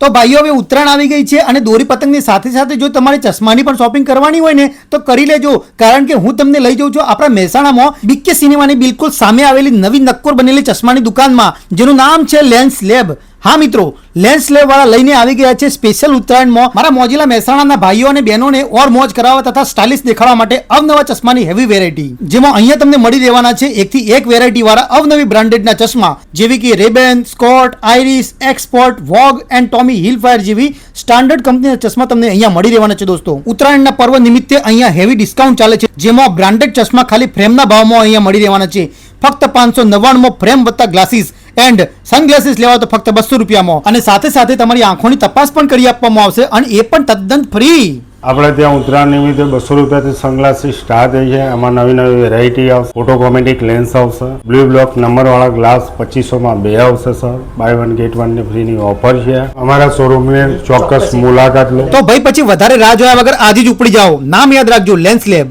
તો ભાઈઓ હવે ઉત્તરાયણ આવી ગઈ છે અને દોરી પતંગની સાથે સાથે જો તમારે ચશ્માની પણ શોપિંગ કરવાની હોય ને તો કરી લેજો, કારણ કે હું તમને લઈ જાઉં છું આપણા મહેસાણામાં બીકે સિનેમાની બિલકુલ સામે આવેલી નવી નક્કોર બનેલી ચશ્માની દુકાનમાં, જેનું નામ છે લેન્સ લેબ. હા મિત્રો, લેન્સ લેબ વાળા લઈને આવી ગયા છે સ્પેશિયલ ઉત્તરાયણમાં મારા મોજીલા મહેસાણાના ભાઈઓ અને બહેનોને ઓર મોજ કરાવવા તથા સ્ટાઇલિશ દેખાડવા માટે અવનવા ચશ્માની હેવી વેરાયટી, જેમાં અહીંયા તમને મળી રહેવાના છે એકથી એક વેરાયટી વાળા અવનવી બ્રાન્ડેડના ચશ્મા, જેવી કે Rayban, Scott, Iris, export, Vogue and Tommy Hilfiger જેવી સ્ટાન્ડર્ડ કંપનીના ચશ્મા તમને અહીંયા મળી રહેવાના છે. દોસ્તો, ઉત્તરાયણના પર્વ નિમિત્તે અહીંયા હેવી ડિસ્કાઉન્ટ ચાલે છે, જેમાં બ્રાન્ડેડ ચશ્મા ખાલી ફ્રેમના ભાવમાં અહીંયા મળી રહેવાના છે. ફક્ત 599 ફ્રેમ વત્તા ગ્લાસીસ એન્ડ સનગ્લાસીસ લેવા તો ફક્ત 200 રૂપિયામાં, અને સાથે સાથે તમારી આંખોની તપાસ પણ કરી આપવામાં આવશે, અને એ પણ તદ્દન ફ્રી. આપણે ત્યાં ઉત્તરાયણ નિમિત્તે 200 રૂપિયાથી સનગ્લાસીસ સ્ટાર્ટ થઈ છે. આમાં નવી નવી વેરાયટી આવશે. ફોટોકોમેટિક લેન્સ આવશે. બ્લુ બ્લોક નંબરવાળા ગ્લાસ 2500માં 2 આવશે સર. બાય 1 ગેટ 1 ની ફ્રીની ઓફર છે. અમારા શોરૂમની ચોક્કસ મુલાકાત લો. તો ભાઈ પછી વધારે રાહ જોયા વગર આજે જ ઉપડી જાઓ. નામ યાદ રાખજો, લેન્સ લેબ.